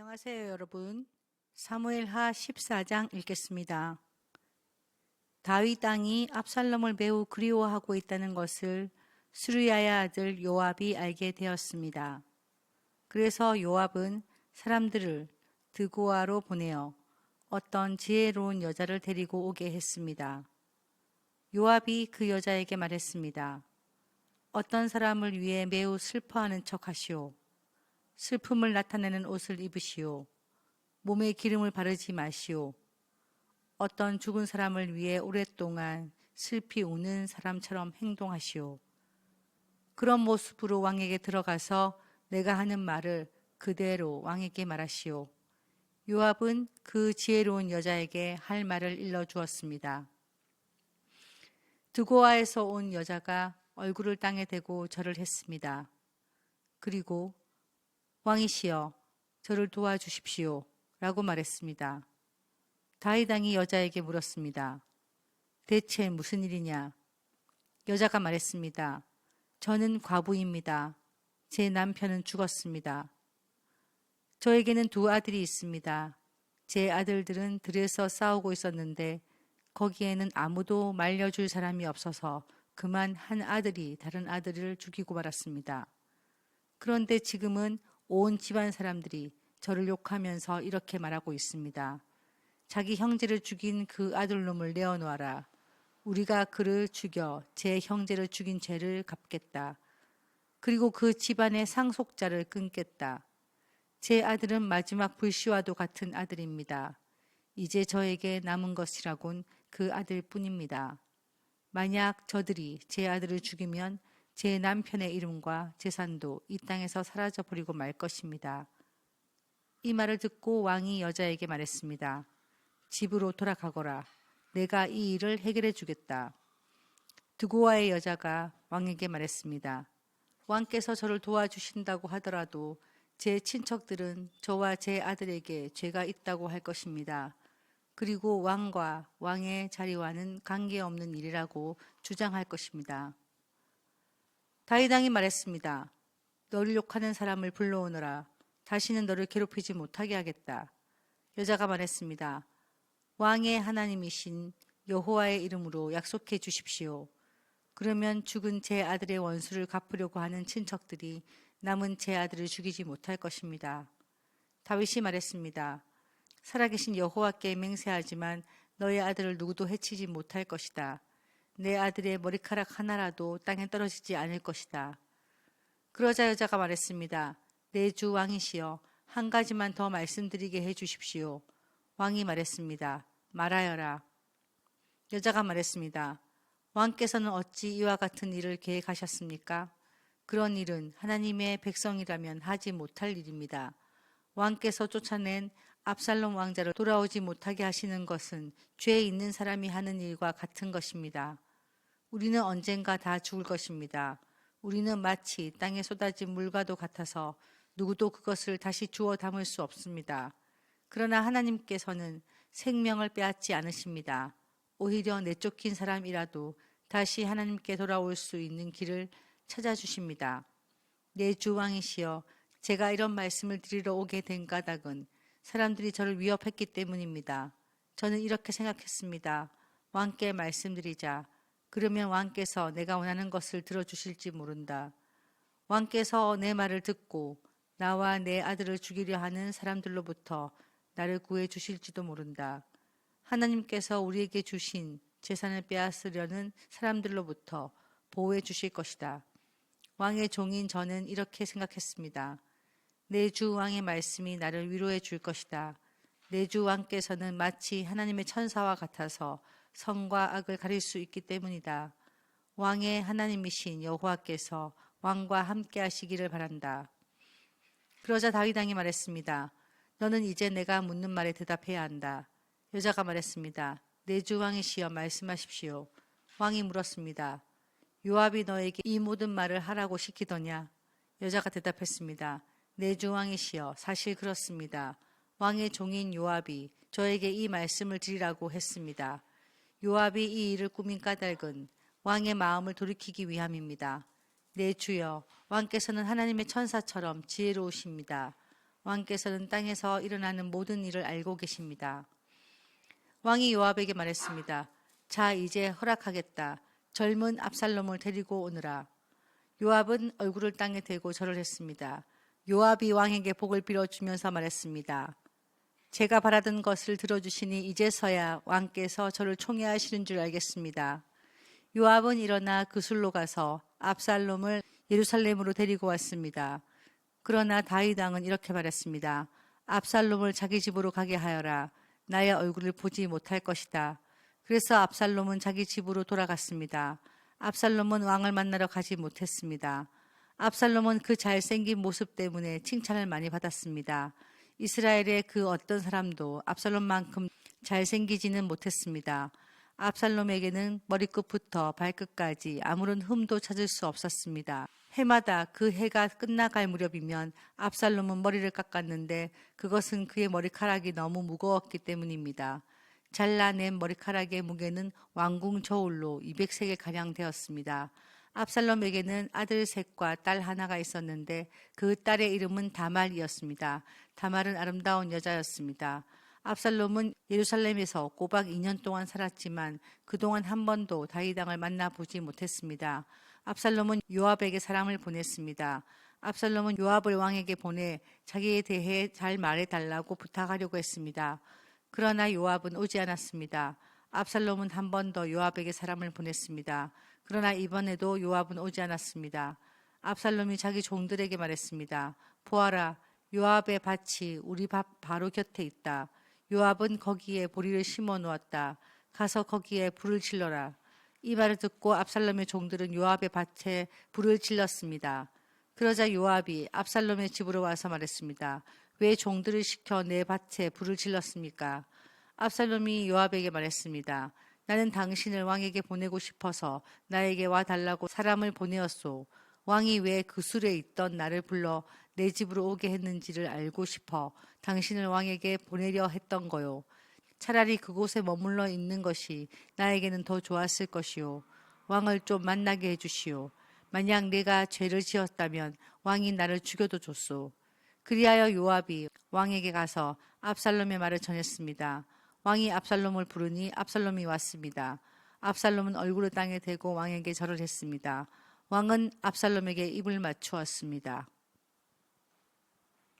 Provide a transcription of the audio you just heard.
안녕하세요, 여러분. 사무엘하 14장 읽겠습니다. 다윗 왕이 압살롬을 매우 그리워하고 있다는 것을 스루야의 아들 요압이 알게 되었습니다. 그래서 요압은 사람들을 드고아로 보내어 어떤 지혜로운 여자를 데리고 오게 했습니다. 요압이 그 여자에게 말했습니다. 어떤 사람을 위해 매우 슬퍼하는 척하시오. 슬픔을 나타내는 옷을 입으시오. 몸에 기름을 바르지 마시오. 어떤 죽은 사람을 위해 오랫동안 슬피 우는 사람처럼 행동하시오. 그런 모습으로 왕에게 들어가서 내가 하는 말을 그대로 왕에게 말하시오. 요압은 그 지혜로운 여자에게 할 말을 일러주었습니다. 드고아에서 온 여자가 얼굴을 땅에 대고 절을 했습니다. 그리고 왕이시여, 저를 도와주십시오 라고 말했습니다. 다윗 왕이 여자에게 물었습니다. 대체 무슨 일이냐? 여자가 말했습니다. 저는 과부입니다. 제 남편은 죽었습니다. 저에게는 두 아들이 있습니다. 제 아들들은 들에서 싸우고 있었는데 거기에는 아무도 말려줄 사람이 없어서 그만 한 아들이 다른 아들을 죽이고 말았습니다. 그런데 지금은 온 집안 사람들이 저를 욕하면서 이렇게 말하고 있습니다. 자기 형제를 죽인 그 아들놈을 내어놓아라. 우리가 그를 죽여 제 형제를 죽인 죄를 갚겠다. 그리고 그 집안의 상속자를 끊겠다. 제 아들은 마지막 불씨와도 같은 아들입니다. 이제 저에게 남은 것이라곤 그 아들뿐입니다. 만약 저들이 제 아들을 죽이면 제 남편의 이름과 재산도 이 땅에서 사라져버리고 말 것입니다. 이 말을 듣고 왕이 여자에게 말했습니다. 집으로 돌아가거라. 내가 이 일을 해결해 주겠다. 드고아의 여자가 왕에게 말했습니다. 왕께서 저를 도와주신다고 하더라도 제 친척들은 저와 제 아들에게 죄가 있다고 할 것입니다. 그리고 왕과 왕의 자리와는 관계없는 일이라고 주장할 것입니다. 다윗 왕이 말했습니다. 너를 욕하는 사람을 불러오너라. 다시는 너를 괴롭히지 못하게 하겠다. 여자가 말했습니다. 왕의 하나님이신 여호와의 이름으로 약속해 주십시오. 그러면 죽은 제 아들의 원수를 갚으려고 하는 친척들이 남은 제 아들을 죽이지 못할 것입니다. 다윗이 말했습니다. 살아계신 여호와께 맹세하지만 너의 아들을 누구도 해치지 못할 것이다. 내 아들의 머리카락 하나라도 땅에 떨어지지 않을 것이다. 그러자 여자가 말했습니다. 내 주 왕이시여, 한 가지만 더 말씀드리게 해 주십시오. 왕이 말했습니다. 말하여라. 여자가 말했습니다. 왕께서는 어찌 이와 같은 일을 계획하셨습니까? 그런 일은 하나님의 백성이라면 하지 못할 일입니다. 왕께서 쫓아낸 압살롬 왕자를 돌아오지 못하게 하시는 것은 죄 있는 사람이 하는 일과 같은 것입니다. 우리는 언젠가 다 죽을 것입니다. 우리는 마치 땅에 쏟아진 물과도 같아서 누구도 그것을 다시 주워 담을 수 없습니다. 그러나 하나님께서는 생명을 빼앗지 않으십니다. 오히려 내쫓긴 사람이라도 다시 하나님께 돌아올 수 있는 길을 찾아주십니다. 내 주 왕이시여, 제가 이런 말씀을 드리러 오게 된 까닭은 사람들이 저를 위협했기 때문입니다. 저는 이렇게 생각했습니다. 왕께 말씀드리자. 그러면 왕께서 내가 원하는 것을 들어주실지 모른다. 왕께서 내 말을 듣고 나와 내 아들을 죽이려 하는 사람들로부터 나를 구해 주실지도 모른다. 하나님께서 우리에게 주신 재산을 빼앗으려는 사람들로부터 보호해 주실 것이다. 왕의 종인 저는 이렇게 생각했습니다. 내 주 왕의 말씀이 나를 위로해 줄 것이다. 내 주 왕께서는 마치 하나님의 천사와 같아서 선과 악을 가릴 수 있기 때문이다. 왕의 하나님이신 여호와께서 왕과 함께 하시기를 바란다. 그러자 다윗 왕이 말했습니다. 너는 이제 내가 묻는 말에 대답해야 한다. 여자가 말했습니다. 내 주 왕이시여 말씀하십시오. 왕이 물었습니다. 요압이 너에게 이 모든 말을 하라고 시키더냐? 여자가 대답했습니다. 내 주 왕이시여 사실 그렇습니다. 왕의 종인 요압이 저에게 이 말씀을 드리라고 했습니다. 요압이 이 일을 꾸민 까닭은 왕의 마음을 돌이키기 위함입니다. 내 주여, 왕께서는 하나님의 천사처럼 지혜로우십니다. 왕께서는 땅에서 일어나는 모든 일을 알고 계십니다. 왕이 요압에게 말했습니다. 자, 이제 허락하겠다. 젊은 압살롬을 데리고 오너라. 요압은 얼굴을 땅에 대고 절을 했습니다. 요압이 왕에게 복을 빌어주면서 말했습니다. 제가 바라던 것을 들어주시니 이제서야 왕께서 저를 총애하시는 줄 알겠습니다. 요압은 일어나 그술로 가서 압살롬을 예루살렘으로 데리고 왔습니다. 그러나 다윗 왕은 이렇게 말했습니다. 압살롬을 자기 집으로 가게 하여라. 나의 얼굴을 보지 못할 것이다. 그래서 압살롬은 자기 집으로 돌아갔습니다. 압살롬은 왕을 만나러 가지 못했습니다. 압살롬은 그 잘생긴 모습 때문에 칭찬을 많이 받았습니다. 이스라엘의 그 어떤 사람도 압살롬만큼 잘생기지는 못했습니다. 압살롬에게는 머리끝부터 발끝까지 아무런 흠도 찾을 수 없었습니다. 해마다 그 해가 끝나갈 무렵이면 압살롬은 머리를 깎았는데 그것은 그의 머리카락이 너무 무거웠기 때문입니다. 잘라낸 머리카락의 무게는 왕궁 저울로 200세겔가량 되었습니다. 압살롬에게는 아들 셋과 딸 하나가 있었는데 그 딸의 이름은 다말이었습니다. 다말은 아름다운 여자였습니다. 압살롬은 예루살렘에서 꼬박 2년 동안 살았지만 그동안 한 번도 다윗 왕을 만나보지 못했습니다. 압살롬은 요압에게 사람을 보냈습니다. 압살롬은 요압을 왕에게 보내 자기에 대해 잘 말해달라고 부탁하려고 했습니다. 그러나 요압은 오지 않았습니다. 압살롬은 한 번 더 요압에게 사람을 보냈습니다. 그러나 이번에도 요압은 오지 않았습니다. 압살롬이 자기 종들에게 말했습니다. 보아라, 요압의 밭이 우리 밭 바로 곁에 있다. 요압은 거기에 보리를 심어 놓았다. 가서 거기에 불을 질러라. 이 말을 듣고 압살롬의 종들은 요압의 밭에 불을 질렀습니다. 그러자 요압이 압살롬의 집으로 와서 말했습니다. 왜 종들을 시켜 내 밭에 불을 질렀습니까? 압살롬이 요압에게 말했습니다. 나는 당신을 왕에게 보내고 싶어서 나에게 와달라고 사람을 보내었소. 왕이 왜 그술에 있던 나를 불러 내 집으로 오게 했는지를 알고 싶어 당신을 왕에게 보내려 했던 거요. 차라리 그곳에 머물러 있는 것이 나에게는 더 좋았을 것이요. 왕을 좀 만나게 해주시오. 만약 내가 죄를 지었다면 왕이 나를 죽여도 줬소. 그리하여 요압이 왕에게 가서 압살롬의 말을 전했습니다. 왕이 압살롬을 부르니 압살롬이 왔습니다. 압살롬은 얼굴을 땅에 대고 왕에게 절을 했습니다. 왕은 압살롬에게 입을 맞추었습니다.